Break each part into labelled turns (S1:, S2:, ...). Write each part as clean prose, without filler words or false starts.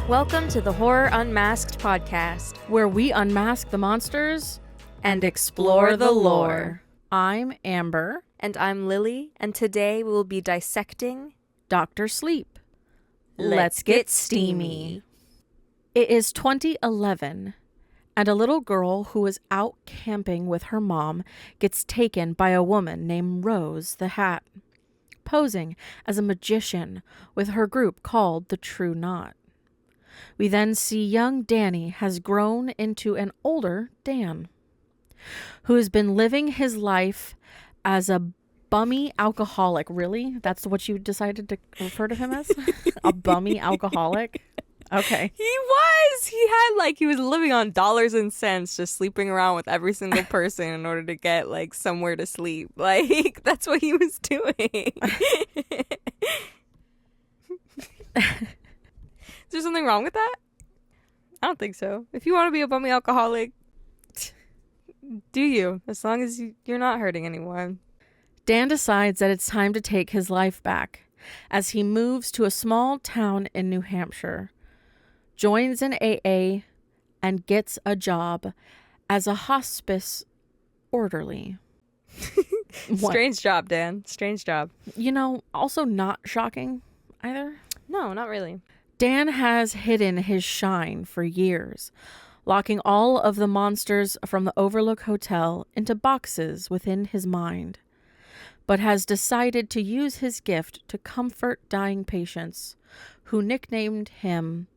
S1: Welcome to the Horror Unmasked podcast,
S2: where we unmask the monsters
S1: and explore the lore.
S2: I'm Amber.
S1: And I'm Lily, and today we will be dissecting
S2: Dr. Sleep.
S1: Let's get steamy.
S2: It is 2011, and a little girl who is out camping with her mom gets taken by a woman named Rose the Hat, posing as a magician with her group called the True Knot. We then see young Danny has grown into an older Dan, who has been living his life as a bummy alcoholic. Really? That's what you decided to refer to him as? A bummy alcoholic? Okay.
S1: He was living on dollars and cents, just sleeping around with every single person in order to get, somewhere to sleep. That's what he was doing. Is there something wrong with that? I don't think so. If you want to be a bummy alcoholic, do you, as long as you're not hurting anyone.
S2: Dan decides that it's time to take his life back as he moves to a small town in New Hampshire, joins an AA, and gets a job as a hospice orderly.
S1: Strange job, Dan. Strange job.
S2: Also not shocking either.
S1: No, not really.
S2: Dan has hidden his shine for years, locking all of the monsters from the Overlook Hotel into boxes within his mind, but has decided to use his gift to comfort dying patients, who nicknamed him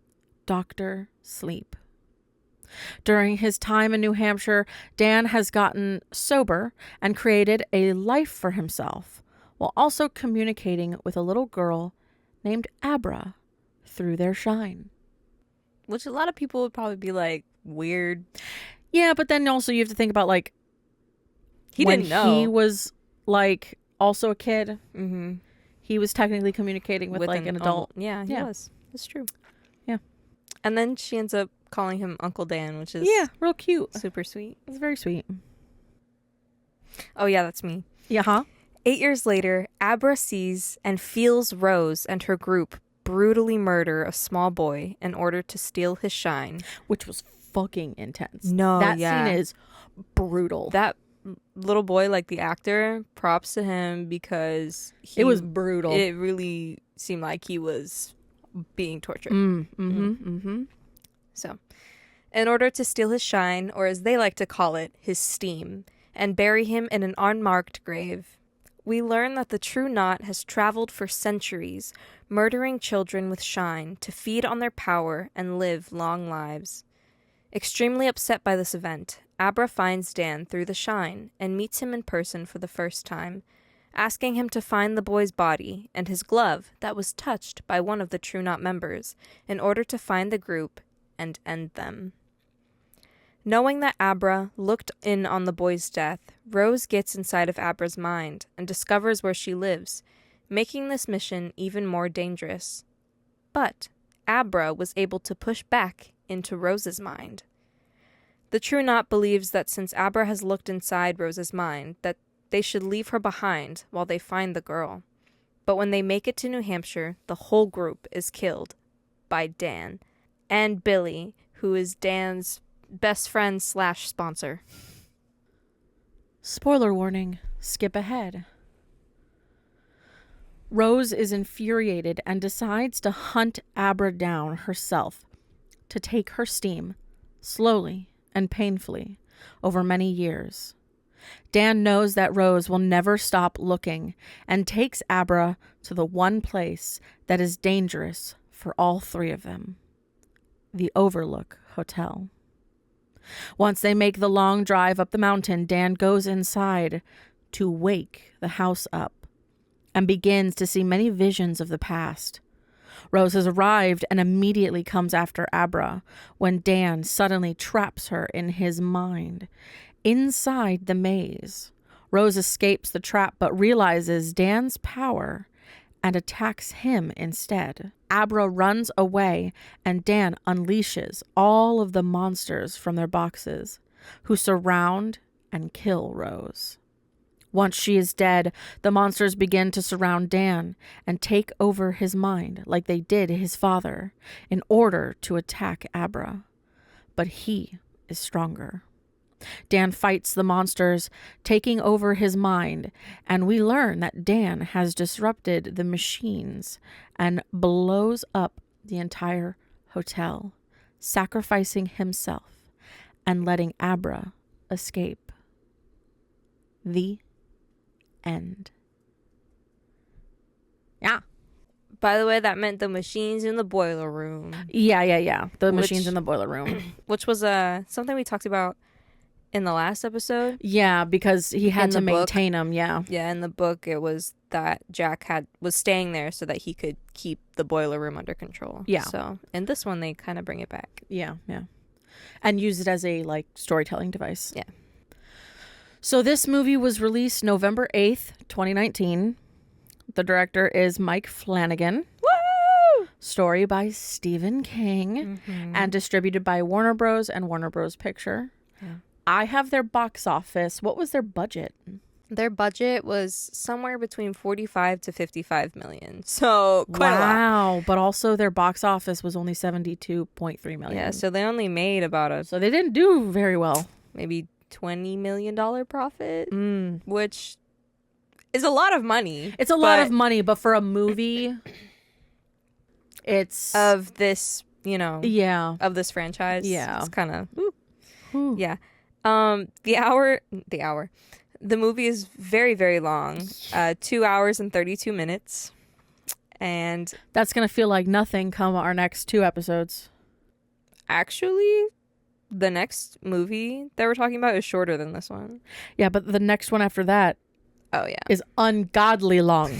S2: Dr. Sleep. During his time in New Hampshire, Dan has gotten sober and created a life for himself, while also communicating with a little girl named Abra through their shine.
S1: Which a lot of people would probably be weird.
S2: Yeah, but then also you have to think about
S1: he didn't know.
S2: He was also a kid.
S1: Mm-hmm.
S2: He was technically communicating with an adult.
S1: Yeah, he was. That's true.
S2: Yeah.
S1: And then she ends up calling him Uncle Dan, which is
S2: real cute.
S1: Super sweet.
S2: It's very sweet.
S1: Oh yeah, that's me.
S2: Yeah, huh?
S1: 8 years later, Abra sees and feels Rose and her group brutally murder a small boy in order to steal his shine.
S2: Which was fucking intense.
S1: That
S2: scene is brutal.
S1: That little boy, the actor, props to him because
S2: it was brutal.
S1: It really seemed like he was being tortured. So, in order to steal his shine, or as they like to call it, his steam, and bury him in an unmarked grave, we learn that the True Knot has traveled for centuries, murdering children with shine to feed on their power and live long lives. Extremely upset by this event, Abra finds Dan through the shine and meets him in person for the first time, asking him to find the boy's body and his glove that was touched by one of the True Knot members in order to find the group and end them. Knowing that Abra looked in on the boy's death, Rose gets inside of Abra's mind and discovers where she lives, making this mission even more dangerous. But Abra was able to push back into Rose's mind. The True Knot believes that since Abra has looked inside Rose's mind, that they should leave her behind while they find the girl. But when they make it to New Hampshire, the whole group is killed by Dan and Billy, who is Dan's best friend / sponsor.
S2: Spoiler warning, skip ahead. Rose is infuriated and decides to hunt Abra down herself to take her steam, slowly and painfully, over many years. Dan knows that Rose will never stop looking and takes Abra to the one place that is dangerous for all three of them, the Overlook Hotel. Once they make the long drive up the mountain, Dan goes inside to wake the house up and begins to see many visions of the past. Rose has arrived and immediately comes after Abra when Dan suddenly traps her in his mind. Inside the maze, Rose escapes the trap but realizes Dan's power and attacks him instead. Abra runs away and Dan unleashes all of the monsters from their boxes, who surround and kill Rose. Once she is dead, the monsters begin to surround Dan and take over his mind like they did his father in order to attack Abra. But he is stronger. Dan fights the monsters, taking over his mind, and we learn that Dan has disrupted the machines and blows up the entire hotel, sacrificing himself and letting Abra escape. The end. Yeah.
S1: By the way, that meant the machines in the boiler room,
S2: Yeah. The machines in the boiler room.
S1: which was something we talked about in the last episode.
S2: Yeah, because he had
S1: In
S2: to
S1: the book.
S2: maintain them. Yeah.
S1: Yeah, in the book, it was that Jack was staying there so that he could keep the boiler room under control.
S2: Yeah.
S1: So in this one, they kind of bring it back.
S2: Yeah. And use it as a storytelling device.
S1: Yeah.
S2: So this movie was released November 8th, 2019. The director is Mike Flanagan.
S1: Woo!
S2: Story by Stephen King.
S1: Mm-hmm.
S2: And distributed by Warner Bros. And Warner Bros. Picture.
S1: Yeah.
S2: I have their box office. What was their budget?
S1: Their budget was somewhere between 45 to 55 million. So quite a lot.
S2: Wow. But also their box office was only 72.3 million.
S1: Yeah, so they only made about
S2: So they didn't do very well.
S1: maybe $20 million profit,
S2: Mm.
S1: which is a lot of money.
S2: It's a lot of money, but for a movie, it's...
S1: Of this,
S2: yeah.
S1: of this franchise.
S2: Yeah.
S1: It's kind of,
S2: Whew.
S1: yeah. The movie is very, very long. 2 hours and 32 minutes. And
S2: That's going to feel like nothing come our next 2 episodes.
S1: actually, the next movie that we're talking about is shorter than this one.
S2: Yeah, but the next one after that
S1: Oh, yeah.
S2: is ungodly long.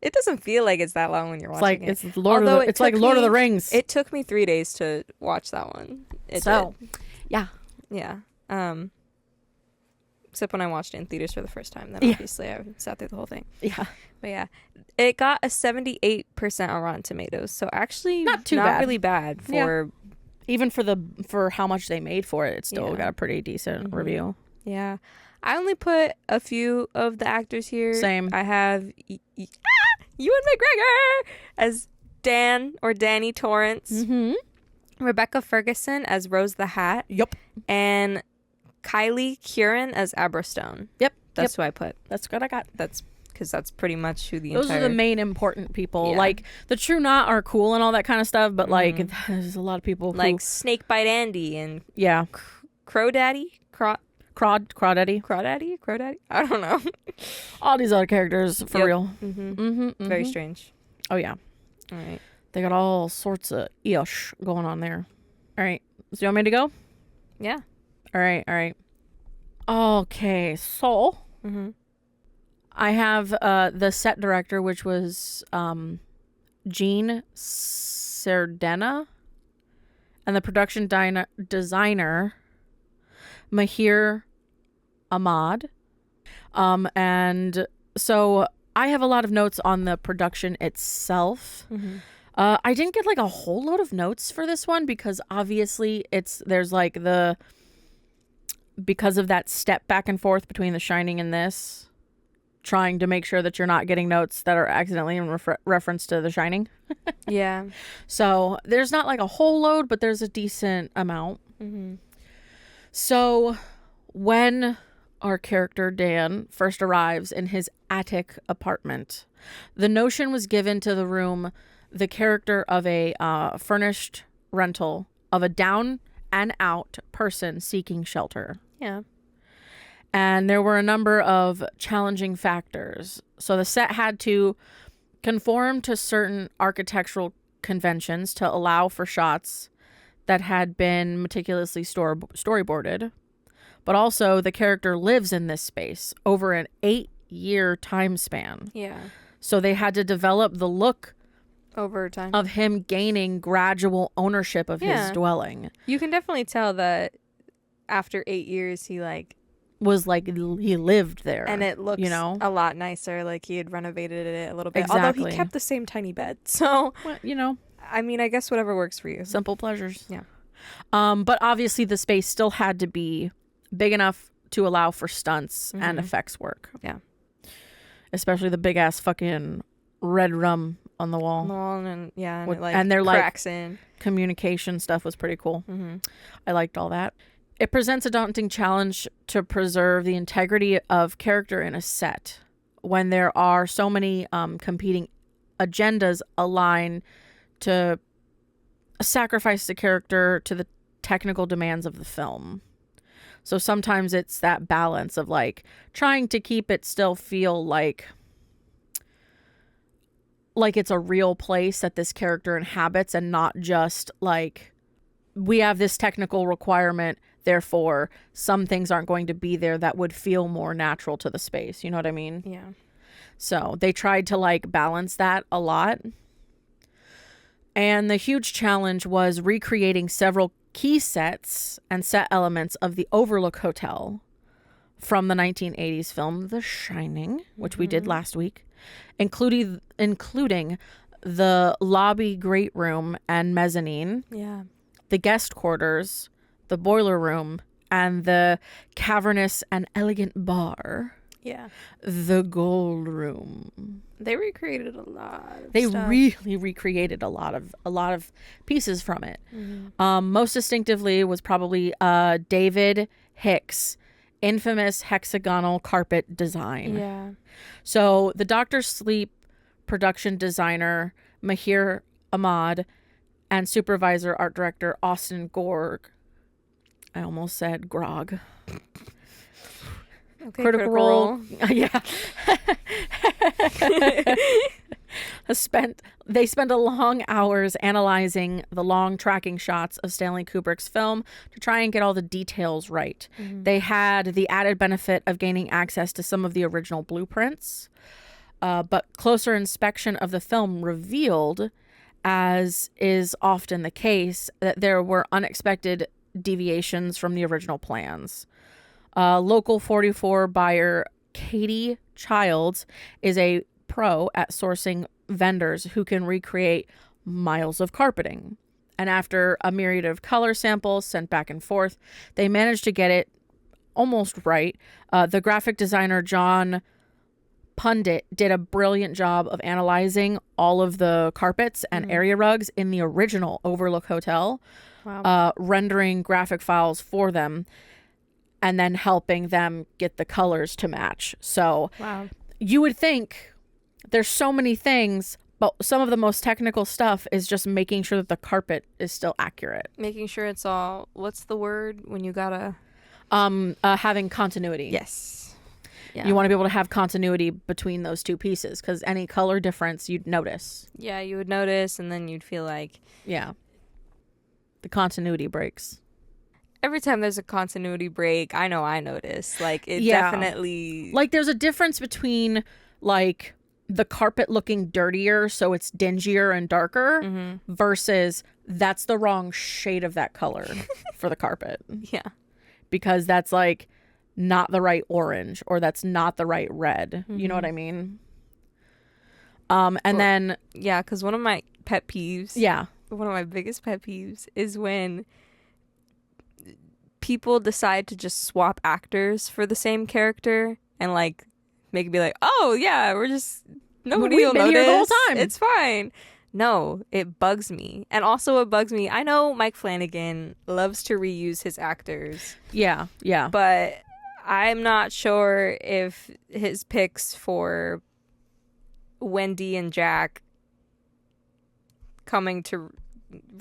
S1: It doesn't feel like it's that long when you're
S2: It's
S1: watching
S2: like
S1: it.
S2: it's Lord
S1: Although
S2: of the, it's like Lord of the Rings.
S1: It took me 3 days to watch that one. It
S2: So,
S1: did.
S2: yeah.
S1: Yeah. Except when I watched it in theaters for the first time. Then
S2: Yeah.
S1: obviously I sat through the whole thing.
S2: Yeah.
S1: But yeah. It got a 78% on Rotten Tomatoes. So actually
S2: Not too bad.
S1: really bad for
S2: Even for how much they made for it, it still
S1: Yeah.
S2: got a pretty decent
S1: Mhm.
S2: review.
S1: yeah. I only put a few of the actors here.
S2: Same.
S1: I have Ewan McGregor as Dan or Danny Torrance.
S2: Mm-hmm.
S1: Rebecca Ferguson as Rose the Hat.
S2: Yep.
S1: And Kylie Curran as Abra Stone.
S2: Yep.
S1: That's who I put.
S2: That's what I got.
S1: That's because that's pretty much who the
S2: Those
S1: entire...
S2: are the main important people.
S1: Yeah.
S2: Like, the True Knot are cool and all that kind of stuff, but, like, there's a lot of people who...
S1: like Snakebite Andy and
S2: yeah.
S1: Crow Daddy?
S2: Crawdaddy.
S1: Crawdaddy? I don't know.
S2: All these other characters, for
S1: Yep.
S2: real.
S1: Mm-hmm.
S2: Mm-hmm,
S1: Very strange.
S2: Oh, yeah.
S1: All right.
S2: They got all sorts of ish going on there. All right. So you want me to go?
S1: Yeah.
S2: All right. Okay. So
S1: Mm-hmm.
S2: I have the set director, which was Gene Sardena, and the production designer Mahir Ahmad. And so I have a lot of notes on the production itself.
S1: Mm-hmm.
S2: I didn't get like a whole load of notes for this one because obviously there's like because of that step back and forth between The Shining and this, trying to make sure that you're not getting notes that are accidentally in reference to The Shining.
S1: Yeah.
S2: So there's not like a whole load, but there's a decent amount.
S1: Mm-hmm.
S2: So when our character Dan first arrives in his attic apartment, the notion was given to the room the character of a furnished rental of a down and out person seeking shelter.
S1: Yeah.
S2: And there were a number of challenging factors. So the set had to conform to certain architectural conventions to allow for shots that had been meticulously storyboarded. But also the character lives in this space over an 8-year time span.
S1: Yeah.
S2: So they had to develop the look
S1: Over time.
S2: of him gaining gradual ownership of
S1: Yeah.
S2: his dwelling.
S1: You can definitely tell that after 8 years, he
S2: Was like he lived there.
S1: and it looks a lot nicer. Like he had renovated it a little bit. Although
S2: Exactly.
S1: he kept the same tiny bed. So,
S2: Well,
S1: I mean, I guess whatever works for you.
S2: simple pleasures.
S1: Yeah.
S2: But obviously the space still had to be big enough to allow for stunts and effects work.
S1: Yeah.
S2: Especially the big ass fucking red rum on the wall.
S1: And
S2: With-
S1: it like
S2: and they're
S1: cracks in.
S2: Communication stuff was pretty cool.
S1: Mm-hmm.
S2: I liked all that. It presents a daunting challenge to preserve the integrity of character in a set when there are so many competing agendas aligned to sacrifice the character to the technical demands of the film. So sometimes it's that balance of like trying to keep it still feel like it's a real place that this character inhabits, and not just like we have this technical requirement, therefore some things aren't going to be there that would feel more natural to the space. You know what I mean?
S1: Yeah.
S2: So they tried to like balance that a lot. And the huge challenge was recreating several key sets and set elements of the Overlook Hotel from the 1980s film The Shining, which we did last week, including the lobby great room and mezzanine,
S1: Yeah.
S2: the guest quarters, the boiler room, and the cavernous and elegant bar,
S1: Yeah.
S2: the gold room.
S1: They recreated a lot of
S2: They
S1: stuff.
S2: really recreated a lot of pieces from it. Most distinctively was probably David Hicks' infamous hexagonal carpet design.
S1: Yeah.
S2: So the Dr. Sleep production designer Mahir Ahmad and supervisor art director Austin Gorg. I almost said Grog.
S1: Okay,
S2: Critical Role. Yeah. They spent a long hours analyzing the long tracking shots of Stanley Kubrick's film to try and get all the details right. They had the added benefit of gaining access to some of the original blueprints, but closer inspection of the film revealed, as is often the case, that there were unexpected deviations from the original plans. Local 44 buyer Katie Childs is a pro at sourcing vendors who can recreate miles of carpeting. And after a myriad of color samples sent back and forth, they managed to get it almost right. The graphic designer John Pundit did a brilliant job of analyzing all of the carpets and area rugs in the original Overlook Hotel, rendering graphic files for them, and then helping them get the colors to match. So you would think there's so many things, but some of the most technical stuff is just making sure that the carpet is still accurate.
S1: Making sure it's all, what's the word when you gotta...
S2: Having continuity.
S1: Yes. Yeah.
S2: You want to be able to have continuity between those two pieces, because any color difference you'd notice.
S1: Yeah, you would notice, and then you'd feel like...
S2: Yeah. The continuity breaks.
S1: Every time there's a continuity break, I know I notice. Like, it definitely...
S2: Like, there's a difference between, like, the carpet looking dirtier, so it's dingier and darker, versus that's the wrong shade of that color for the carpet.
S1: Yeah.
S2: Because that's, like, not the right orange, or that's not the right red. You know what I mean? Then...
S1: Yeah, because one of my pet peeves...
S2: Yeah.
S1: One of my biggest pet peeves is when people decide to just swap actors for the same character and like make it be like, oh yeah, we're just nobody will notice.
S2: Here the whole time.
S1: It's fine. No, it bugs me. And also it bugs me. I know Mike Flanagan loves to reuse his actors.
S2: Yeah, yeah.
S1: But I'm not sure if his picks for Wendy and Jack coming to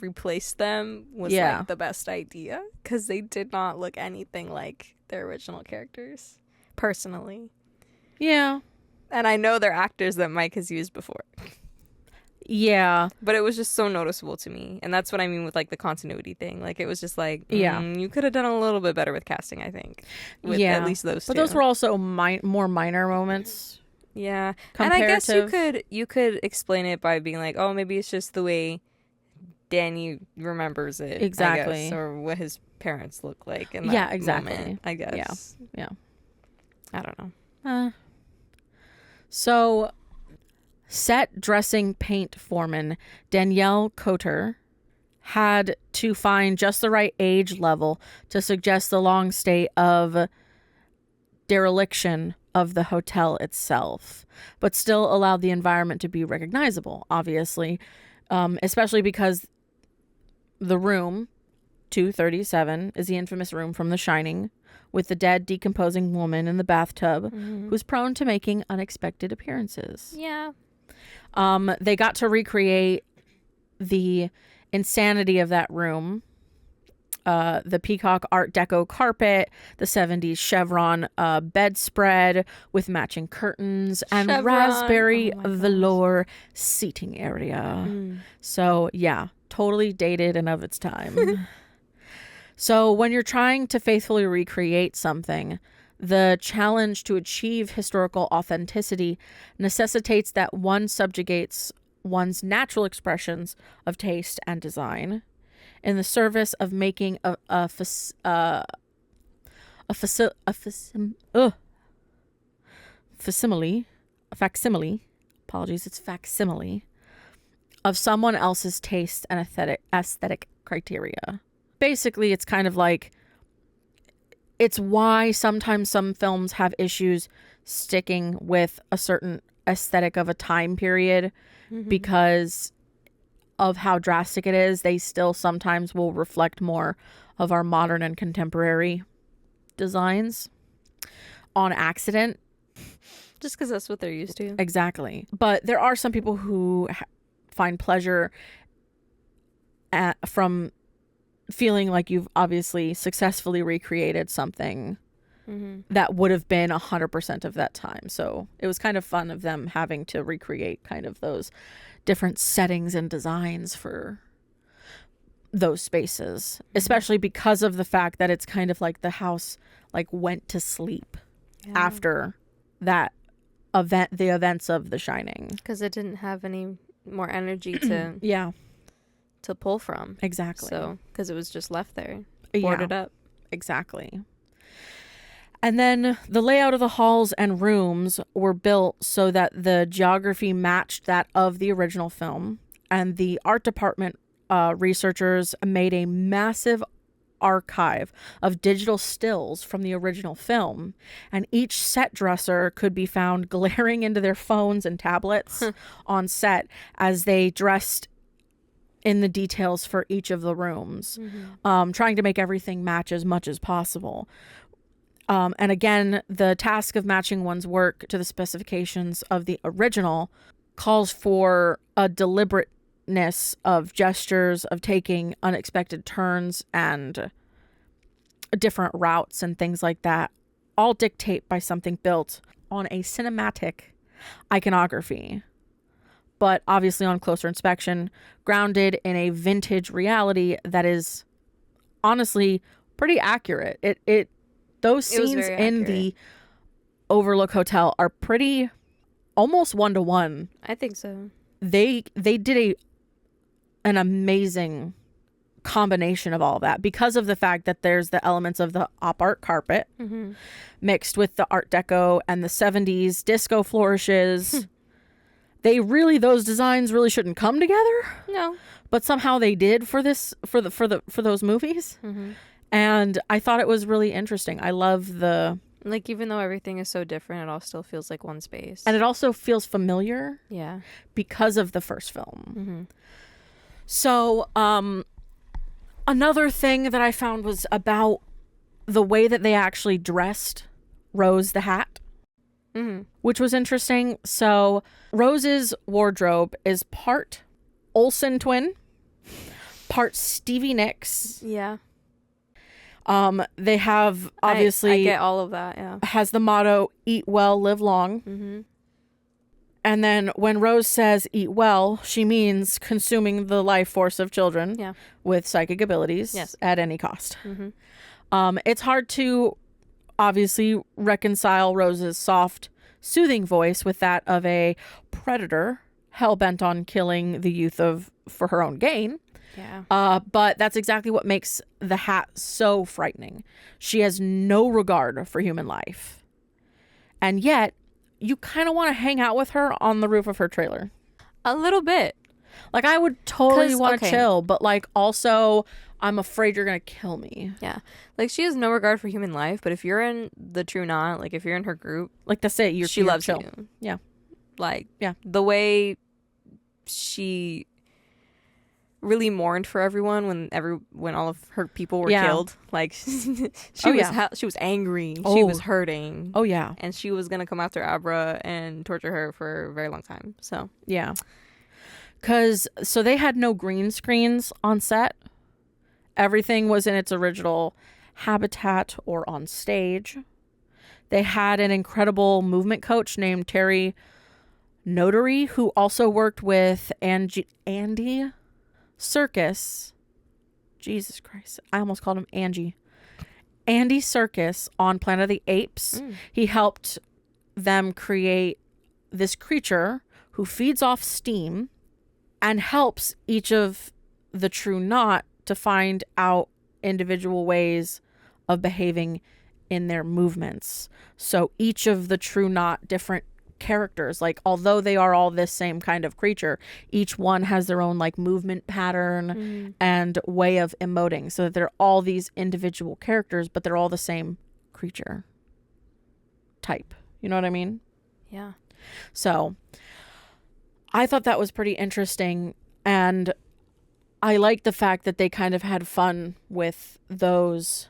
S1: replace them was like the best idea, because they did not look anything like their original characters, personally.
S2: Yeah.
S1: And I know they're actors that Mike has used before.
S2: Yeah.
S1: But it was just so noticeable to me. And that's what I mean with like the continuity thing. Like it was just like,
S2: yeah,
S1: you could have done a little bit better with casting, I think. With at least those two.
S2: But those were also more minor moments.
S1: Yeah. And I guess you could explain it by being like, oh, maybe it's just the way Danny remembers it.
S2: Exactly.
S1: I guess, or what his parents look like in that moment, I guess.
S2: Yeah.
S1: I don't know.
S2: So, set dressing paint foreman Danielle Cotter had to find just the right age level to suggest the long state of dereliction of the hotel itself, but still allowed the environment to be recognizable, obviously, especially because the room 237 is the infamous room from The Shining with the dead, decomposing woman in the bathtub who's prone to making unexpected appearances.
S1: Yeah.
S2: They got to recreate the insanity of that room. The peacock Art Deco carpet, the 70s chevron bedspread with matching curtains, and
S1: Chevron.
S2: raspberry
S1: Oh my gosh.
S2: velour seating area. So, yeah, totally dated and of its time. So, when you're trying to faithfully recreate something, the challenge to achieve historical authenticity necessitates that one subjugates one's natural expressions of taste and design in the service of making a facsimile of someone else's taste and aesthetic criteria. Basically, it's kind of like, it's why sometimes some films have issues sticking with a certain aesthetic of a time period, because of how drastic it is. They still sometimes will reflect more of our modern and contemporary designs on accident.
S1: Just because that's what they're used to.
S2: Exactly. But there are some people who find pleasure from feeling like you've obviously successfully recreated something that would have been 100% of that time. So it was kind of fun of them having to recreate kind of those different settings and designs for those spaces, especially because of the fact that it's kind of like the house like went to sleep after that event, the events of The Shining,
S1: because it didn't have any more energy to to pull from.
S2: Exactly.
S1: So because it was just left there, boarded up.
S2: Exactly. And then the layout of the halls and rooms were built so that the geography matched that of the original film. And the art department researchers made a massive archive of digital stills from the original film. And each set dresser could be found glaring into their phones and tablets on set as they dressed in the details for each of the rooms, trying to make everything match as much as possible. And again, the task of matching one's work to the specifications of the original calls for a deliberateness of gestures, of taking unexpected turns and different routes and things like that, all dictate by something built on a cinematic iconography, but obviously on closer inspection, grounded in a vintage reality that is honestly pretty accurate. Those scenes in the Overlook Hotel are pretty almost 1-to-1.
S1: I think so.
S2: They did an amazing combination of all that because of the fact that there's the elements of the op art carpet mixed with the Art Deco and the 70s disco flourishes. Those designs really shouldn't come together.
S1: No.
S2: But somehow they did for those movies. And I thought it was really interesting. I love
S1: like, even though everything is so different, it all still feels like one space.
S2: And it also feels familiar.
S1: Yeah.
S2: Because of the first film. So, another thing that I found was about the way that they actually dressed Rose the Hat, which was interesting. So, Rose's wardrobe is part Olsen twin, part Stevie Nicks.
S1: Yeah.
S2: They have obviously
S1: I get all of that. Yeah.
S2: Has the motto "Eat well, live long." And then when Rose says "eat well," she means consuming the life force of children with psychic abilities at any cost. It's hard to obviously reconcile Rose's soft, soothing voice with that of a predator hell-bent on killing the youth for her own gain.
S1: Yeah.
S2: But that's exactly what makes the hat so frightening. She has no regard for human life. And yet, you kind of want to hang out with her on the roof of her trailer.
S1: A little bit.
S2: Like, I would totally
S1: 'Cause,
S2: want to
S1: okay.
S2: chill, but like also I'm afraid you're gonna kill me.
S1: Yeah. Like, she has no regard for human life, but if you're in the True Knot, like, if you're in her group,
S2: Like, that's it.
S1: she
S2: you're
S1: loves
S2: chill.
S1: you.
S2: Yeah.
S1: Like,
S2: Yeah.
S1: the way she really mourned for everyone when all of her people were
S2: Yeah.
S1: killed. Like, she
S2: Oh,
S1: was
S2: yeah.
S1: she was angry. She
S2: Oh.
S1: was hurting.
S2: Oh yeah.
S1: And she was gonna come after Abra and torture her for a very long time. So
S2: Yeah. So they had no green screens on set. Everything was in its original habitat or on stage. They had an incredible movement coach named Terry Notary, who also worked with Andy Serkis. Jesus Christ. I almost called him Angie. Andy Serkis on Planet of the Apes. He helped them create this creature who feeds off steam and helps each of the True Knot to find out individual ways of behaving in their movements. So each of the True Knot different characters, like, although they are all this same kind of creature, each one has their own like movement pattern and way of emoting, so that they're all these individual characters, but they're all the same creature type. You know what I mean?
S1: yeah.
S2: So I thought that was pretty interesting, and I like the fact that they kind of had fun with those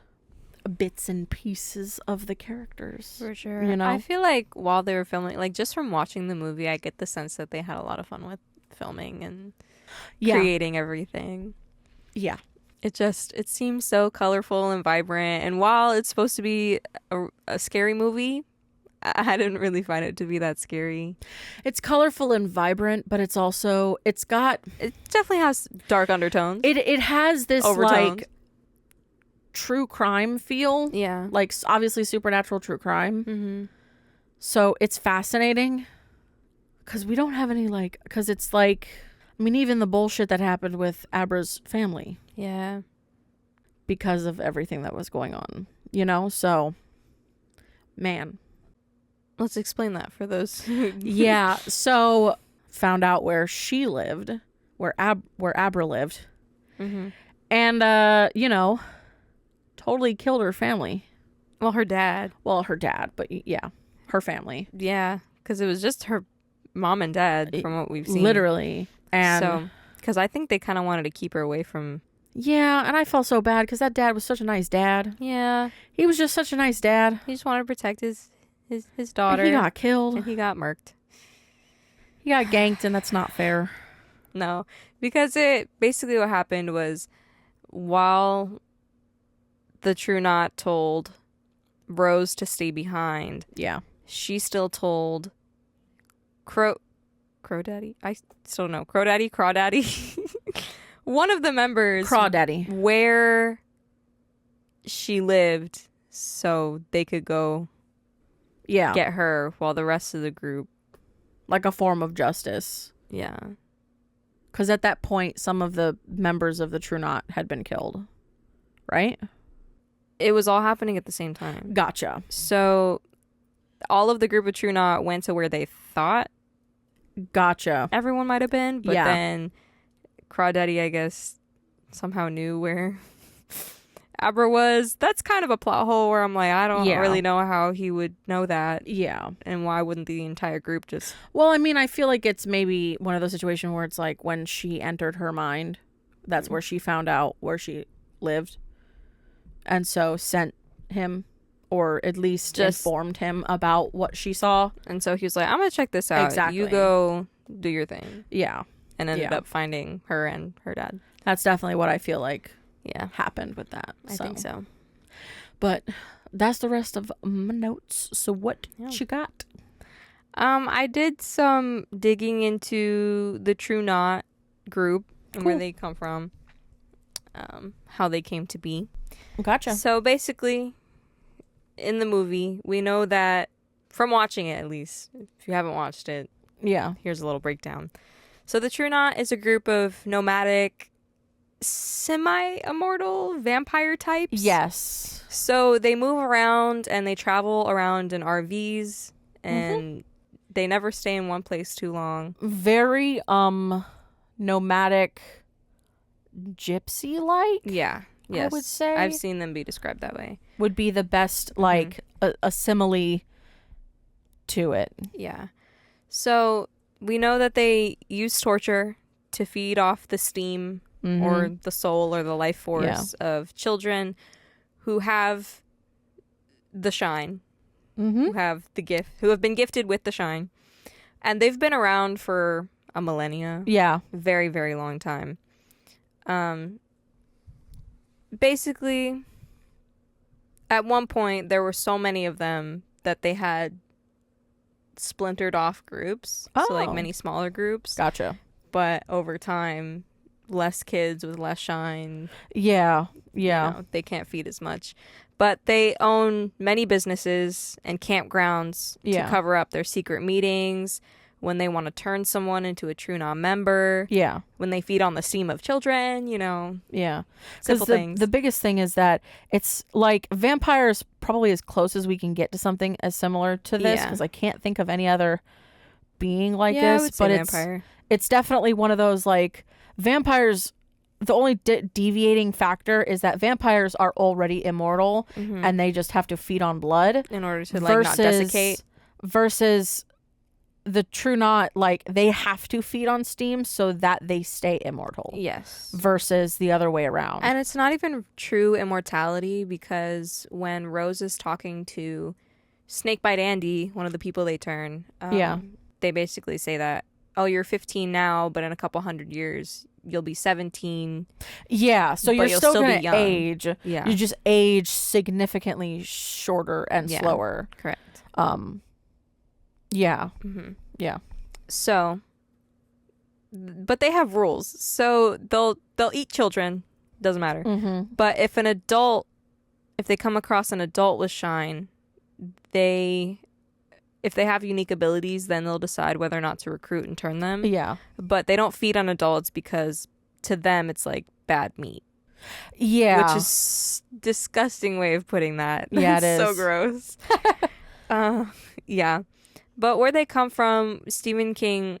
S2: bits and pieces of the characters.
S1: For sure.
S2: You know?
S1: I feel like while they were filming, like, just from watching the movie, I get the sense that they had a lot of fun with filming and creating everything.
S2: Yeah.
S1: It seems so colorful and vibrant. And while it's supposed to be a scary movie, I didn't really find it to be that scary.
S2: It's colorful and vibrant, but it's got
S1: It definitely has dark undertones.
S2: it has this
S1: Overtones.
S2: like true crime feel.
S1: Yeah.
S2: Like, obviously supernatural true crime.
S1: Mm-hmm.
S2: So it's fascinating because we don't have any because it's like, I mean, even the bullshit that happened with Abra's family
S1: Yeah.
S2: because of everything that was going on, you know? So, man.
S1: Let's explain that for those.
S2: Yeah. So, found out where she lived, where Abra lived.
S1: Mm-hmm.
S2: And, totally killed her family.
S1: Well, her dad.
S2: Well, her dad, but yeah, her family.
S1: Yeah. Because it was just her mom and dad from what we've seen.
S2: Literally. And
S1: so, because I think they kind of wanted to keep her away from.
S2: yeah, and I felt so bad because that dad was such a nice dad.
S1: Yeah.
S2: He was just such a nice dad.
S1: He just wanted to protect his daughter.
S2: And he got killed.
S1: And he got murked.
S2: He got ganked, and that's not fair.
S1: No, because it basically what happened was while the True Knot told Rose to stay behind,
S2: Yeah.
S1: she still told Crow Daddy. I still don't know. Crawdaddy. One of the members
S2: Crawdaddy.
S1: where she lived so they could go
S2: Yeah.
S1: get her while the rest of the group.
S2: Like a form of justice.
S1: Yeah.
S2: Because at that point, some of the members of the True Knot had been killed. Right?
S1: It was all happening at the same time.
S2: Gotcha.
S1: So all of the group of True Knot went to where they thought
S2: Gotcha.
S1: everyone might have been, but
S2: Yeah.
S1: then Crawdaddy, I guess, somehow knew where Abra was. That's kind of a plot hole where I'm like, I don't
S2: Yeah.
S1: really know how he would know that,
S2: Yeah.
S1: and why wouldn't the entire group just...
S2: Well, I mean, I feel like it's maybe one of those situations where it's like when she entered her mind, that's where she found out where she lived. And so sent him, or at least
S1: Just-
S2: informed him about what she saw.
S1: And so he was like, I'm going to check this out.
S2: Exactly.
S1: You go do your thing.
S2: Yeah.
S1: And ended
S2: Yeah.
S1: up finding her and her dad.
S2: That's definitely what I feel like
S1: Yeah,
S2: happened with that.
S1: I think so.
S2: But that's the rest of my notes. So what
S1: Yeah.
S2: you got?
S1: I did some digging into the True Knot group and where
S2: Cool.
S1: they come from, how they came to be.
S2: Gotcha.
S1: So basically, in the movie, we know that, from watching it at least, if you haven't watched it,
S2: Yeah.
S1: here's a little breakdown. So the True Knot is a group of nomadic, semi-immortal vampire types.
S2: Yes.
S1: So they move around and they travel around in RVs, and they never stay in one place too long.
S2: Very nomadic gypsy like
S1: Yeah. Yes.
S2: would say.
S1: I've seen them be described that way.
S2: would be the best like a simile to it.
S1: Yeah. So we know that they use torture to feed off the steam or the soul or the life force of children who have the shine, who have the gift, who have been gifted with the shine. And they've been around for a millennia.
S2: Yeah.
S1: Very, very long time. Basically, at one point, there were so many of them that they had splintered off groups. So, like,
S2: Oh.
S1: many smaller groups.
S2: Gotcha.
S1: But over time, less kids with less shine.
S2: Yeah.
S1: You know, they can't feed as much. But they own many businesses and campgrounds to cover up their secret meetings, when they want to turn someone into a true non-member,
S2: Yeah.
S1: when they feed on the steam of children, you know.
S2: Yeah.
S1: Simple
S2: Because
S1: things.
S2: the biggest thing is that it's like vampires probably as close as we can get to something as similar to this,
S1: Yeah.
S2: because I can't think of any other being like
S1: Yeah, I
S2: this.
S1: would say
S2: But
S1: vampire.
S2: it's definitely one of those like vampires. The only deviating factor is that vampires are already immortal and they just have to feed on blood
S1: In order to, like, not desiccate.
S2: Versus the true knot, like they have to feed on steam so that they stay immortal.
S1: Yes.
S2: Versus the other way around.
S1: And it's not even true immortality, because when Rose is talking to Snakebite Andy, one of the people they turn, they basically say that, oh, you're 15 now, but in a couple hundred years, you'll be 17.
S2: Yeah, so
S1: but
S2: you're
S1: you'll
S2: still
S1: still be
S2: going to
S1: young.
S2: age.
S1: Yeah.
S2: You just age significantly shorter and slower.
S1: Correct.
S2: Yeah. Yeah.
S1: So, but they have rules. So they'll eat children. Doesn't matter. But if they come across an adult with shine, if they have unique abilities, then they'll decide whether or not to recruit and turn them.
S2: Yeah.
S1: But they don't feed on adults, because to them it's like bad meat.
S2: Yeah.
S1: Which is disgusting way of putting that.
S2: Yeah, it
S1: It's so
S2: is.
S1: gross. Yeah. But where they come from, Stephen King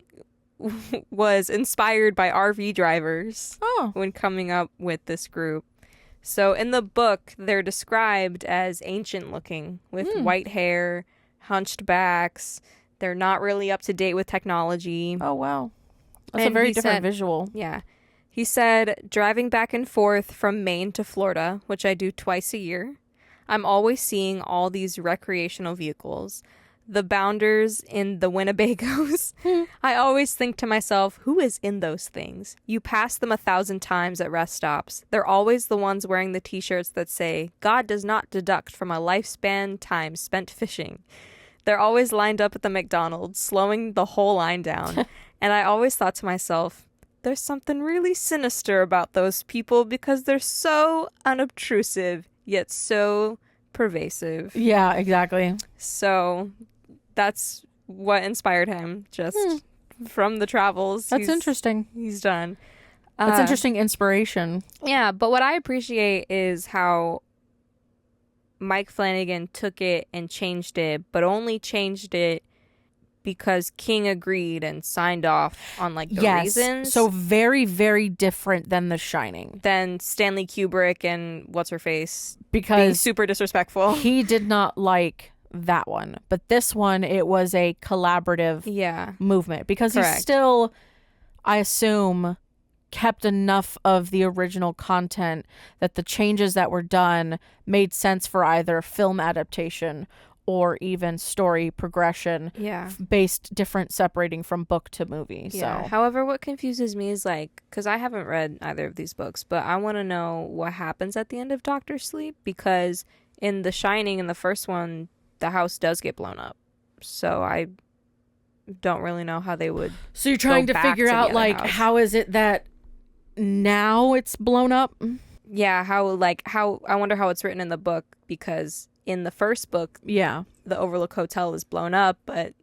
S1: was inspired by RV drivers when coming up with this group. So in the book, they're described as ancient looking, with white hair, hunched backs. They're not really up to date with technology.
S2: Oh, wow. That's a
S1: And
S2: very
S1: he
S2: different
S1: said-
S2: visual.
S1: Yeah. He said, driving back and forth from Maine to Florida, which I do twice a year, I'm always seeing all these recreational vehicles. The bounders in the Winnebagos. I always think to myself, who is in those things? You pass them 1,000 times at rest stops. They're always the ones wearing the t-shirts that say, God does not deduct from a lifespan time spent fishing. They're always lined up at the McDonald's, slowing the whole line down. And I always thought to myself, there's something really sinister about those people, because they're so unobtrusive, yet so pervasive.
S2: Yeah, exactly.
S1: So that's what inspired him, just from the travels.
S2: That's interesting.
S1: He's done.
S2: That's interesting inspiration.
S1: Yeah, but what I appreciate is how Mike Flanagan took it and changed it, but only changed it because King agreed and signed off on, like, the reasons.
S2: So very, very different than The Shining.
S1: Than Stanley Kubrick and what's-her-face being
S2: Because
S1: super disrespectful.
S2: he did not like that one. But this one, it was a collaborative
S1: Yeah.
S2: movement. Because he
S1: Correct.
S2: still, I assume, kept enough of the original content that the changes that were done made sense for either film adaptation or even story progression
S1: Yeah.
S2: based different separating from book to movie.
S1: Yeah.
S2: So
S1: However, what confuses me is, like, because I haven't read either of these books, but I want to know what happens at the end of Doctor Sleep, because in The Shining, in the first one, the house does get blown up. So I don't really know how they would.
S2: So you're trying
S1: go
S2: to
S1: back
S2: figure
S1: to the
S2: out,
S1: other
S2: like,
S1: house.
S2: how is it that now it's blown up?
S1: Yeah, how I wonder how it's written in the book, because in the first book,
S2: Yeah.
S1: the Overlook Hotel is blown up,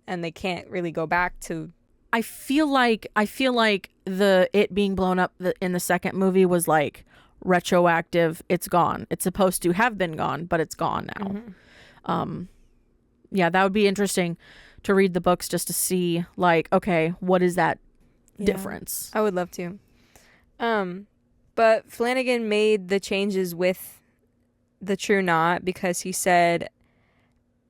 S1: and they can't really go back to.
S2: I feel like it being blown up in the second movie was like retroactive. It's gone. It's supposed to have been gone, but it's gone now. Yeah, that would be interesting to read the books just to see, like, okay, what is that difference.
S1: I would love to. But Flanagan made the changes with the True Knot because he said,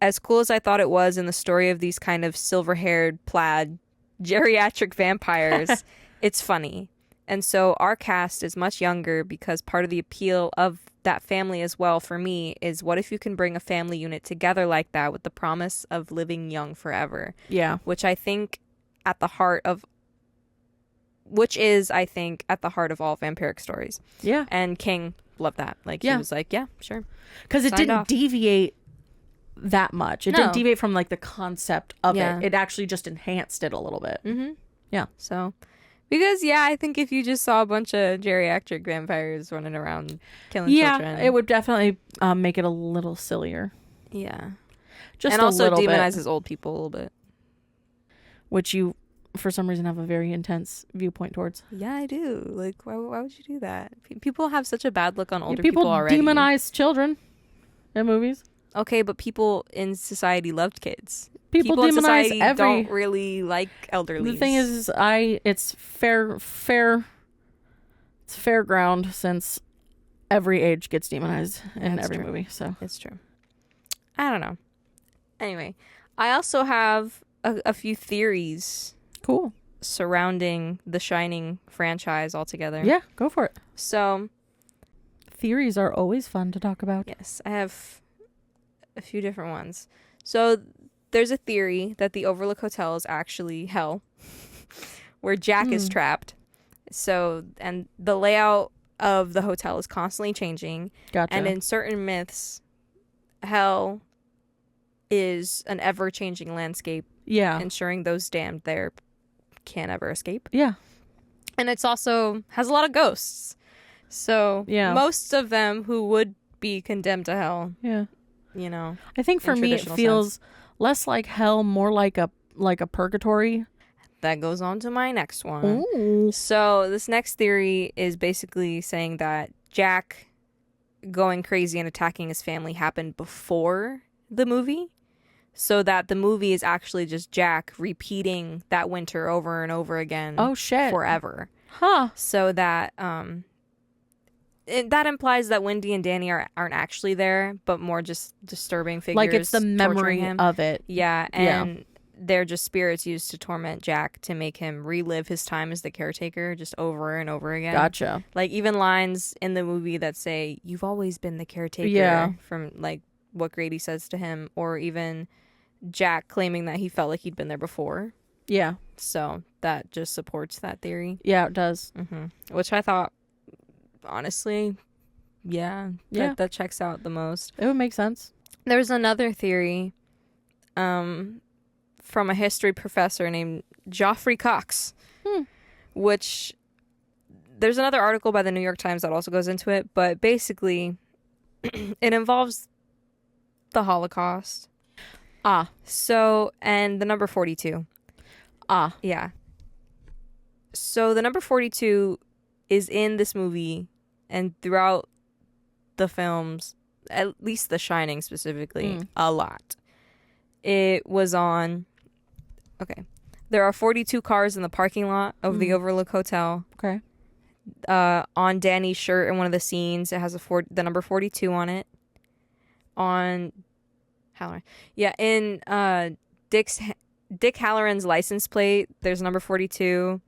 S1: as cool as I thought it was in the story of these kind of silver-haired, plaid, geriatric vampires, it's funny. And so our cast is much younger because part of the appeal of that family as well for me is what if you can bring a family unit together like that with the promise of living young forever?
S2: Yeah.
S1: Which I think at the heart of all vampiric stories.
S2: Yeah.
S1: And King loved that. Like,
S2: Yeah.
S1: he was like, yeah, sure.
S2: Because it
S1: Signed
S2: didn't
S1: off.
S2: deviate that much. It
S1: No.
S2: didn't deviate from like the concept of
S1: Yeah.
S2: it. It actually just enhanced it a little bit.
S1: Mm-hmm.
S2: Yeah.
S1: So, because, yeah, I think if you just saw a bunch of geriatric vampires running around killing children.
S2: It would definitely make it a little sillier.
S1: Yeah.
S2: Just
S1: and
S2: a
S1: also
S2: little
S1: demonizes
S2: bit,
S1: old people a little bit.
S2: which you, for some reason, have a very intense viewpoint towards.
S1: Yeah, I do. Like, why would you do that? People have such a bad look on older people
S2: People
S1: already.
S2: demonize children in movies.
S1: Okay, but people in society loved kids.
S2: People
S1: in
S2: demonize
S1: society
S2: every.
S1: don't really like elderly.
S2: The thing is, it's fair. It's fair ground since every age gets demonized in
S1: That's
S2: every
S1: true.
S2: movie. So
S1: It's true. I don't know. Anyway, I also have a few theories
S2: cool.
S1: surrounding the Shining franchise altogether.
S2: Yeah, go for it.
S1: So,
S2: Theories are always fun to talk about.
S1: yes, I have a few different ones. So, there's a theory that the Overlook Hotel is actually hell, where Jack is trapped. So, and the layout of the hotel is constantly changing.
S2: Gotcha.
S1: And in certain myths, hell is an ever-changing landscape,
S2: yeah.
S1: ensuring those damned there can't ever escape.
S2: Yeah.
S1: And it's also has a lot of ghosts. So
S2: Yeah.
S1: most of them who would be condemned to hell,
S2: Yeah.
S1: you know.
S2: I think for
S1: In
S2: me it
S1: traditional
S2: feels less like hell, more like a purgatory.
S1: That goes on to my next one.
S2: Ooh.
S1: So this next theory is basically saying that Jack going crazy and attacking his family happened before the movie. So that the movie is actually just Jack repeating that winter over and over again.
S2: Oh shit.
S1: Forever.
S2: Huh.
S1: So that that implies that Wendy and Danny aren't actually there, but more just disturbing figures.
S2: Like it's the
S1: torturing
S2: memory
S1: him.
S2: of it.
S1: Yeah, and they're just spirits used to torment Jack to make him relive his time as the caretaker just over and over again.
S2: Gotcha.
S1: Like even lines in the movie that say, "You've always been the caretaker,"
S2: Yeah.
S1: from like what Grady says to him, or even Jack claiming that he felt like he'd been there before.
S2: Yeah.
S1: So that just supports that theory.
S2: Yeah, it does.
S1: Which I thought, honestly,
S2: Yeah.
S1: that checks out the most.
S2: It would make sense.
S1: There's another theory from a history professor named Geoffrey Cox, which there's another article by the New York Times that also goes into it, but basically it involves the Holocaust. So, and the number 42. Yeah. So the number 42 is in this movie and throughout the films, at least The Shining specifically, a lot. It was on... Okay. There are 42 cars in the parking lot of the Overlook Hotel.
S2: Okay.
S1: On Danny's shirt in one of the scenes, it has the number 42 on it. On... Halloran. Yeah, in Dick Halloran's license plate, there's number 42.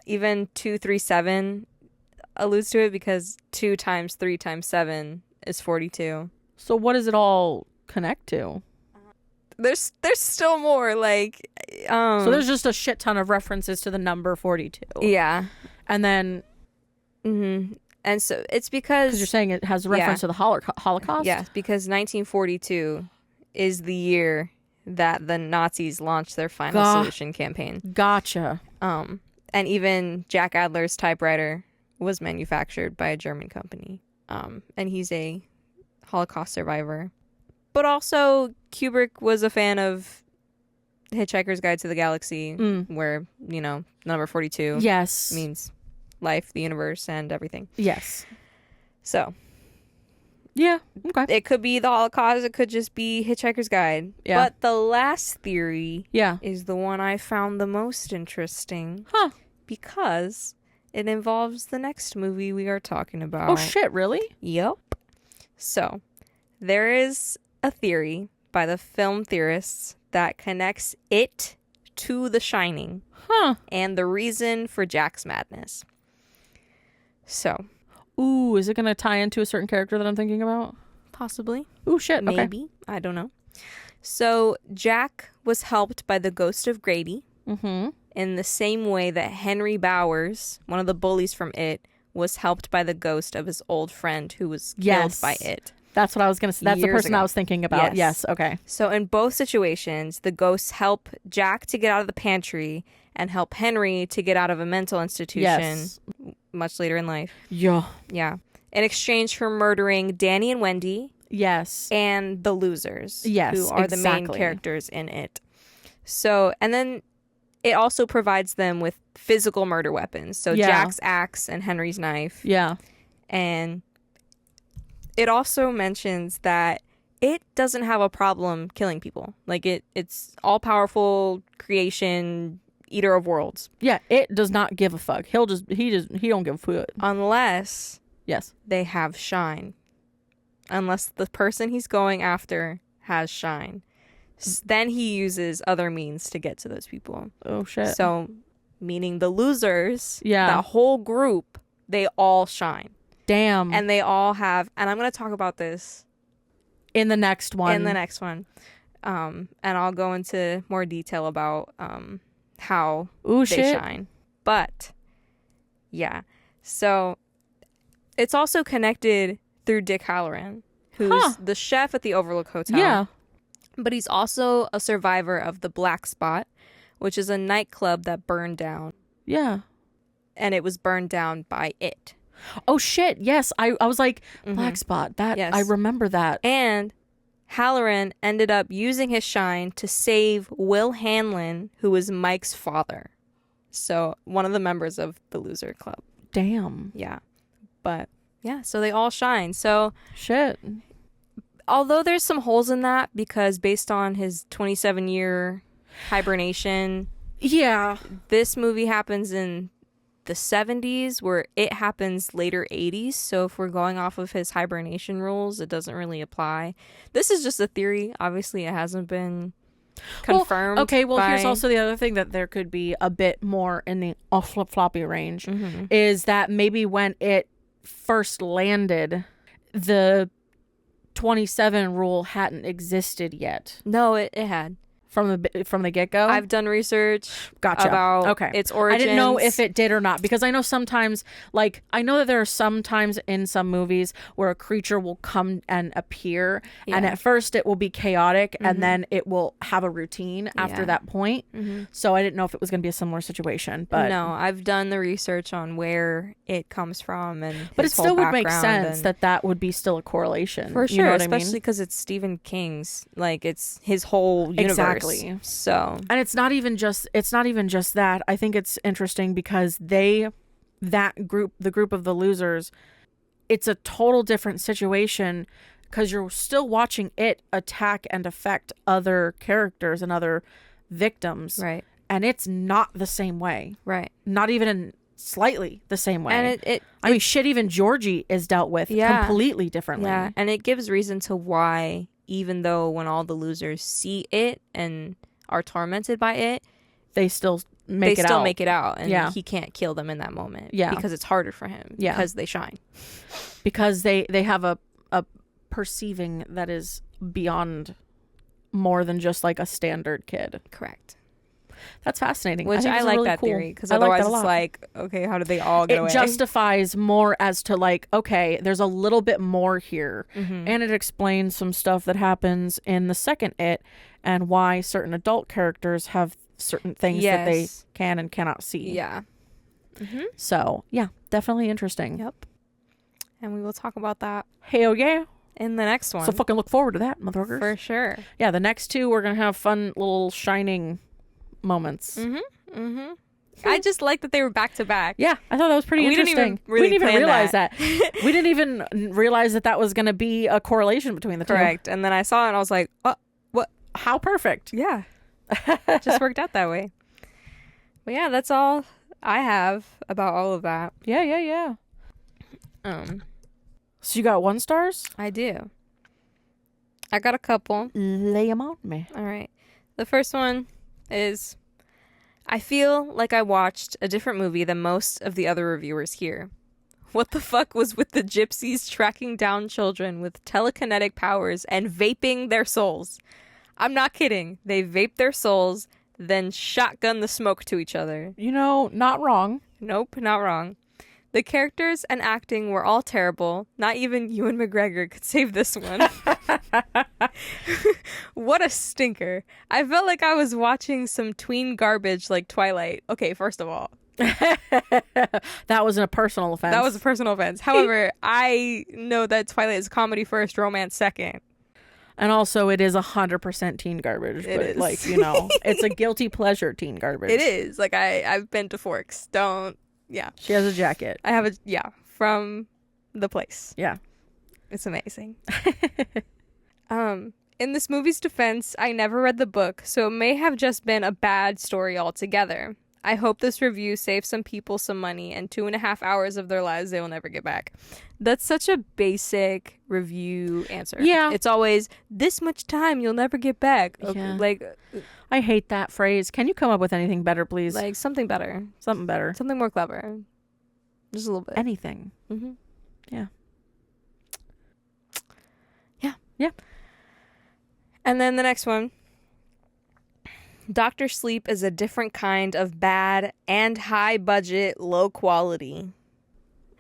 S1: Even 237 alludes to it because 2 times 3 times 7 is 42.
S2: So what does it all connect to?
S1: There's still more, like
S2: So there's just a shit ton of references to the number 42.
S1: yeah.
S2: And then
S1: And so it's because
S2: you're saying it has a reference to the Holocaust?
S1: yeah, because 1942 is the year that the Nazis launched their Final Solution campaign.
S2: Gotcha.
S1: And even Jack Adler's typewriter was manufactured by a German company. And he's a Holocaust survivor. But also, Kubrick was a fan of Hitchhiker's Guide to the Galaxy, where, you know, number 42
S2: Yes.
S1: means life, the universe, and everything.
S2: Yes.
S1: So,
S2: Yeah. Okay.
S1: it could be the Holocaust, it could just be Hitchhiker's Guide.
S2: Yeah.
S1: But the last theory
S2: Yeah.
S1: is the one I found the most interesting.
S2: Huh.
S1: because it involves the next movie we are talking about.
S2: Oh shit, really?
S1: Yep. So, there is a theory by the film theorists that connects it to The Shining
S2: Huh.
S1: and the reason for Jack's madness. So,
S2: Ooh, is it going to tie into a certain character that I'm thinking about?
S1: possibly,
S2: Ooh, shit. Okay.
S1: maybe, I don't know. So, Jack was helped by the ghost of Grady
S2: Mm-hmm.
S1: in the same way that Henry Bowers, one of the bullies from It, was helped by the ghost of his old friend who was killed
S2: Yes.
S1: by It.
S2: That's what I was going to say. That's the
S1: Years
S2: person
S1: ago.
S2: I was thinking about.
S1: Yes.
S2: Yes. Okay.
S1: So in both situations, the ghosts help Jack to get out of the pantry and help Henry to get out of a mental institution
S2: Yes.
S1: much later in life.
S2: Yeah.
S1: Yeah. In exchange for murdering Danny and Wendy
S2: Yes.
S1: and the losers,
S2: Yes,
S1: who are the main
S2: exactly.
S1: characters in It. So, and then it also provides them with physical murder weapons. So
S2: Yeah.
S1: Jack's axe and Henry's knife.
S2: Yeah.
S1: And it also mentions that it doesn't have a problem killing people. Like it's all powerful creation, eater of worlds.
S2: Yeah. It does not give a fuck. He don't give a fuck.
S1: Unless
S2: Yes.
S1: they have shine. Unless the person he's going after has shine. Then he uses other means to get to those people.
S2: Oh shit.
S1: So, meaning the losers,
S2: Yeah.
S1: that whole group, they all shine.
S2: Damn.
S1: And they all have, and I'm going to talk about this
S2: in the next one.
S1: in the next one. And I'll go into more detail about how
S2: Ooh
S1: they
S2: shit.
S1: shine. But, yeah. So, it's also connected through Dick Halloran, who's
S2: Huh.
S1: the chef at the Overlook Hotel.
S2: Yeah.
S1: But he's also a survivor of the Black Spot, which is a nightclub that burned down.
S2: Yeah.
S1: And it was burned down by It.
S2: Oh shit. Yes. I was like
S1: Mhm.
S2: Black Spot. That
S1: Yes.
S2: I remember that.
S1: And Halloran ended up using his shine to save Will Hanlon, who was Mike's father. So one of the members of the Loser Club.
S2: Damn.
S1: Yeah. But yeah, so they all shine. So
S2: Shit.
S1: although there's some holes in that because based on his 27-year hibernation,
S2: Yeah.
S1: this movie happens in the 70s where It happens later 80s. So if we're going off of his hibernation rules, it doesn't really apply. This is just a theory. Obviously, it hasn't been confirmed.
S2: Okay, well, here's
S1: by-
S2: also the other thing that there could be a bit more in the flip-floppy range
S1: Mhm.
S2: is that maybe when it first landed, the 27 rule hadn't existed yet
S1: No, it had.
S2: from the get-go.
S1: I've done research
S2: Gotcha.
S1: about
S2: Okay.
S1: its origins.
S2: I didn't know if it did or not because I know sometimes, like, I know that there are some times in some movies where a creature will come and appear, and
S1: Yeah.
S2: at first it will be chaotic, and then it will have a routine after
S1: Yeah.
S2: that point.
S1: Mhm.
S2: So I didn't know if it was going to be a similar situation, but
S1: no, I've done the research on where it comes from and
S2: but it
S1: his whole
S2: still would make
S1: background
S2: sense
S1: and-
S2: that that would be still a correlation.
S1: for
S2: You
S1: sure,
S2: know what
S1: especially
S2: I mean?
S1: because it's Stephen King's, like it's his whole universe.
S2: Exactly.
S1: So
S2: And it's not even just that. I think it's interesting because the group of the losers, it's a total different situation because you're still watching it attack and affect other characters and other victims,
S1: right,
S2: and it's not the same way.
S1: right,
S2: Not even in slightly the same way.
S1: and it
S2: I mean, shit, even Georgie is dealt with
S1: Yeah.
S2: completely differently.
S1: yeah, and it gives reason to why, even though when all the losers see it and are tormented by it,
S2: They still make
S1: they
S2: it
S1: still
S2: out.
S1: make it out, and
S2: Yeah.
S1: he can't kill them in that moment.
S2: Yeah.
S1: because it's harder for him.
S2: Yeah.
S1: because they shine.
S2: Because they have a perceiving that is beyond more than just like a standard kid.
S1: Correct.
S2: That's fascinating.
S1: Which
S2: think
S1: I
S2: it's
S1: like
S2: really
S1: that
S2: cool.
S1: theory because
S2: I like
S1: otherwise
S2: that a
S1: it's
S2: lot.
S1: like, okay, how did they all get
S2: It
S1: away?
S2: justifies more as to like, okay, there's a little bit more here.
S1: Mhm.
S2: And it explains some stuff that happens in the second It and why certain adult characters have certain things that they
S1: Yes.
S2: can and cannot see.
S1: Yeah. Mm-hmm.
S2: So, yeah, definitely interesting.
S1: Yep. And we will talk about that
S2: Hell yeah.
S1: in the next one.
S2: So fucking look forward to that, motherfuckers.
S1: for sure.
S2: Yeah, the next two, we're going to have fun little shining moments.
S1: Mm-hmm. Mm-hmm. I just like that they were back to back.
S2: Yeah, I thought that was pretty
S1: We didn't
S2: interesting.
S1: even really
S2: we didn't even
S1: plan
S2: realize
S1: that.
S2: that. We didn't even realize that that was going to be a correlation between the two.
S1: Correct. And then I saw it and I was like, oh,
S2: How perfect.
S1: yeah. Just worked out that way. But yeah, that's all I have about all of that.
S2: Yeah. So you got 1 stars?
S1: I do. I got a couple.
S2: Lay 'em on me.
S1: All right. The first one is, I feel like I watched a different movie than most of the other reviewers here. What the fuck was with the gypsies tracking down children with telekinetic powers and vaping their souls? I'm not kidding. They vape their souls, then shotgun the smoke to each other.
S2: You know, not wrong.
S1: Nope, not wrong. The characters and acting were all terrible. Not even Ewan McGregor could save this one. What a stinker. I felt like I was watching some tween garbage like Twilight. Okay, first of all,
S2: That was a personal offense.
S1: that was a personal offense. However, I know that Twilight is comedy first, romance second.
S2: And also, it is 100% teen garbage.
S1: It
S2: But,
S1: is.
S2: like, you know, it's a guilty pleasure teen garbage.
S1: It is. Like, I've been to Forks. Don't. Yeah.
S2: She has a jacket.
S1: I have a, yeah, from the place.
S2: Yeah.
S1: It's amazing. In this movie's defense, I never read the book, so it may have just been a bad story altogether. I hope this review saves some people some money and 2.5 hours of their lives they will never get back. That's such a basic review answer.
S2: Yeah.
S1: It's always, this much time you'll never get back. Okay,
S2: Yeah.
S1: Like
S2: I hate that phrase. Can you come up with anything better, please?
S1: something better.
S2: Something better.
S1: Something more clever. Just a little bit.
S2: Anything.
S1: Mm-hmm.
S2: Yeah.
S1: Yeah.
S2: Yeah.
S1: And then the next one. Dr. Sleep is a different kind of bad and high budget, low quality.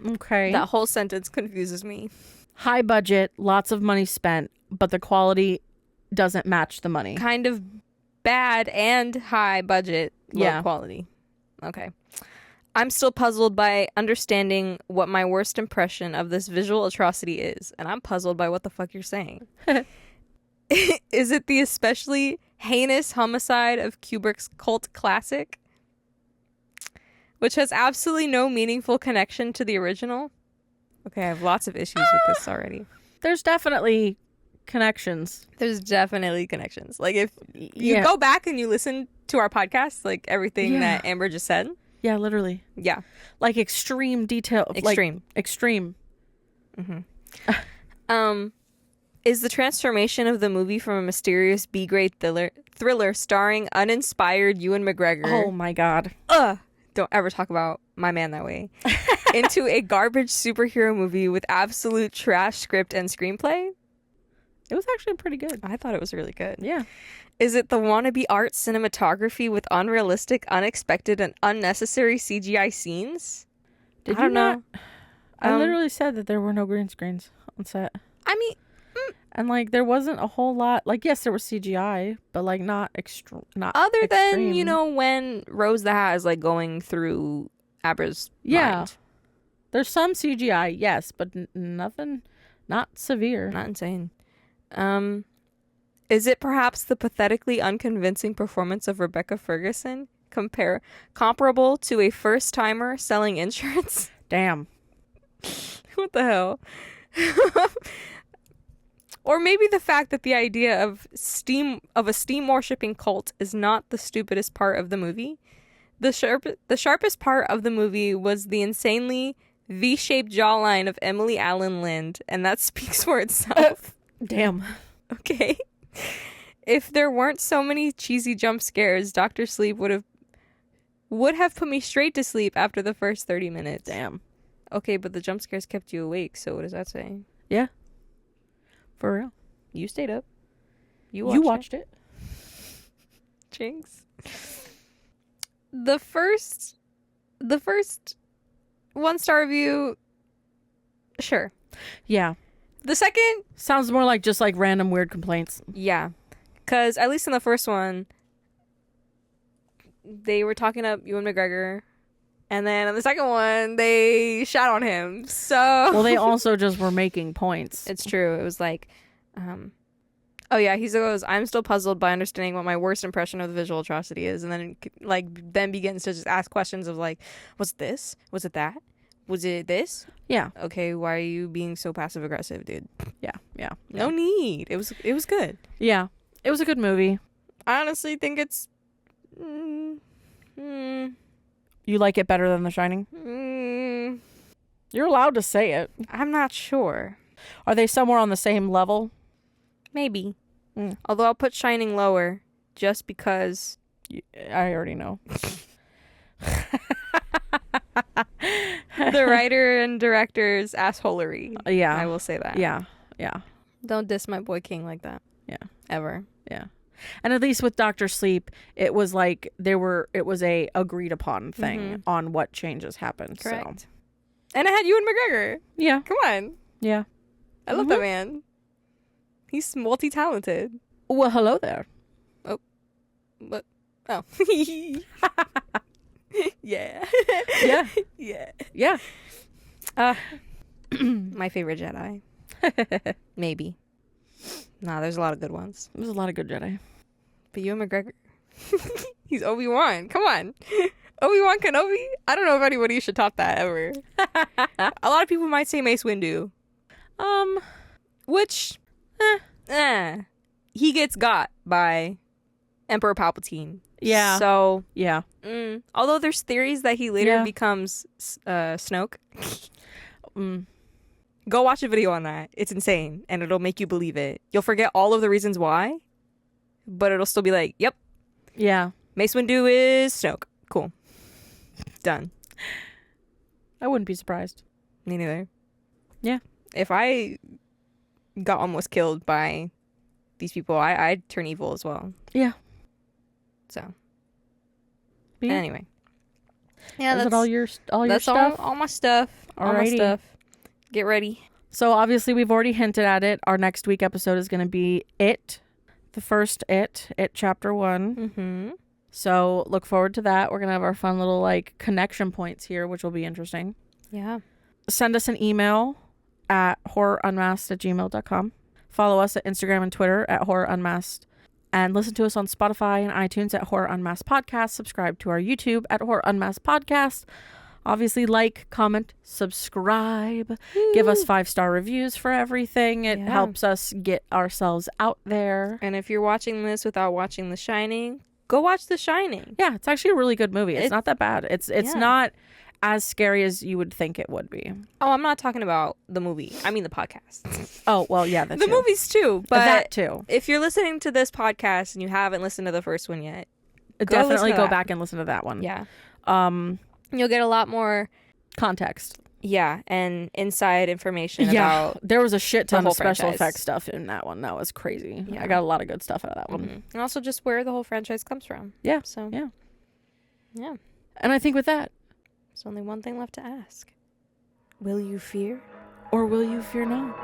S2: Okay.
S1: That whole sentence confuses me.
S2: High budget, lots of money spent, but the quality doesn't match the money.
S1: Kind of bad and high budget, low
S2: Yeah.
S1: quality. Okay. I'm still puzzled by understanding what my worst impression of this visual atrocity is. And I'm puzzled by what the fuck you're saying. Is it the especially heinous homicide of Kubrick's cult classic, which has absolutely no meaningful connection to the original? Okay, I have lots of issues with this already.
S2: There's definitely connections.
S1: There's definitely connections. Like, if you
S2: Yeah.
S1: go back and you listen to our podcast, like everything
S2: Yeah.
S1: that Amber just said,
S2: Yeah, literally.
S1: yeah,
S2: Like extreme detail.
S1: extreme.
S2: Like, extreme.
S1: Is the transformation of the movie from a mysterious B-grade thriller starring uninspired Ewan McGregor,
S2: Oh my God.
S1: don't ever talk about my man that way, into a garbage superhero movie with absolute trash script and screenplay?
S2: It was actually pretty good.
S1: I thought it was really good.
S2: Yeah.
S1: Is it the wannabe art cinematography with unrealistic, unexpected, and unnecessary CGI scenes?
S2: Did
S1: I don't
S2: you
S1: know.
S2: not? I literally said that there were no green screens on set.
S1: I mean,
S2: And like there wasn't a whole lot. Like yes, there was CGI, but like not not
S1: other than,
S2: extreme.
S1: you know, when Rose the Hat is like going through Abra's mind.
S2: There's some CGI, yes, but nothing, not severe.
S1: Not insane. Is it perhaps the pathetically unconvincing performance of Rebecca Ferguson comparable to a first-timer selling insurance?
S2: Damn.
S1: What the hell? Or maybe the fact that the idea of a steam worshipping cult is not the stupidest part of the movie. The sharpest part of the movie was the insanely V-shaped jawline of Emily Allen Lind, and that speaks for itself.
S2: Damn.
S1: Okay. If there weren't so many cheesy jump scares, Dr. Sleep would have put me straight to sleep after the first 30 minutes.
S2: Damn.
S1: Okay, but the jump scares kept you awake, so what does that say?
S2: Yeah. For real.
S1: You stayed up. You
S2: watched it.
S1: Jinx. The first 1-star review, sure.
S2: Yeah.
S1: The second,
S2: Sounds more like just like random weird complaints.
S1: yeah. Because at least in the first one, they were talking up Ewan McGregor. And then in the second one, they shot on him. So
S2: Well, they also just were making points.
S1: it's true. It was like, oh yeah, he goes, I'm still puzzled by understanding what my worst impression of the visual atrocity is. And then then begins to just ask questions of like, was it this? Was it that? Was it this?
S2: Yeah.
S1: Okay, why are you being so passive aggressive, dude?
S2: Yeah. Yeah.
S1: No need. It was good.
S2: Yeah. It was a good movie.
S1: I honestly think it's
S2: You like it better than The Shining? You're allowed to say it.
S1: I'm not sure.
S2: Are they somewhere on the same level?
S1: Maybe.
S2: Mm.
S1: Although I'll put Shining lower just because.
S2: I already know.
S1: The writer and director's assholery.
S2: Yeah.
S1: I will say that.
S2: Yeah.
S1: Don't diss my boy King like that.
S2: Yeah.
S1: Ever.
S2: Yeah. And at least with Dr. Sleep, it was like it was a agreed upon thing on what changes happened.
S1: Correct.
S2: So.
S1: And I had Ewan McGregor.
S2: Yeah.
S1: Come on.
S2: Yeah.
S1: I love that man. He's multi-talented.
S2: Well, hello there.
S1: But oh. Yeah.
S2: Yeah.
S1: Yeah.
S2: Yeah.
S1: My favorite Jedi. Maybe. Nah, there's a lot of good ones.
S2: There's a lot of good Jedi.
S1: But Ewan McGregor. He's Obi-Wan. Come on. Obi-Wan Kenobi? I don't know if anybody should top that ever. A lot of people might say Mace Windu. Which, he gets got by Emperor Palpatine.
S2: Yeah.
S1: So,
S2: Yeah.
S1: although there's theories that he later becomes Snoke. Go watch a video on that. It's insane, and it'll make you believe it. You'll forget all of the reasons why, but it'll still be like, yep.
S2: Yeah.
S1: Mace Windu is Snoke. Cool. Done.
S2: I wouldn't be surprised.
S1: Me neither.
S2: Yeah.
S1: If I got almost killed by these people, I'd turn evil as well.
S2: Yeah.
S1: So.
S2: Yeah.
S1: Anyway. Yeah,
S2: Is it all your stuff?
S1: All my stuff. All my
S2: Alrighty.
S1: stuff. Get ready.
S2: So obviously we've already hinted at it. Our next week episode is going to be It. The first It chapter 1.
S1: Mm-hmm.
S2: So look forward to that. We're going to have our fun little connection points here, which will be interesting.
S1: Yeah.
S2: Send us an email at horrorunmasked@gmail.com. Follow us at Instagram and Twitter at horrorunmasked. And listen to us on Spotify and iTunes at Horror Unmasked Podcast. Subscribe to our YouTube at Horror Unmasked Podcast. Obviously, like, comment, subscribe. Give us 5-star reviews for everything. It helps us get ourselves out there.
S1: And if you're watching this without watching The Shining, go watch The Shining.
S2: Yeah, it's actually a really good movie. It's not that bad. It's not as scary as you would think it would be.
S1: Oh, I'm not talking about the movie. I mean the podcast.
S2: Oh, well, yeah, that's
S1: the movies too. But
S2: that too.
S1: If you're listening to this podcast and you haven't listened to the first one yet,
S2: definitely go back and listen to that one.
S1: Yeah. You'll get a lot more
S2: context.
S1: Yeah, and inside information about
S2: there was a shit ton
S1: the
S2: of special
S1: franchise.
S2: effects stuff in that one. That was crazy.
S1: Yeah.
S2: I got a lot of good stuff out of that one.
S1: And also just where the whole franchise comes from.
S2: Yeah.
S1: So yeah.
S2: And I think with that,
S1: there's only one thing left to ask. Will you fear?
S2: Or will you fear not?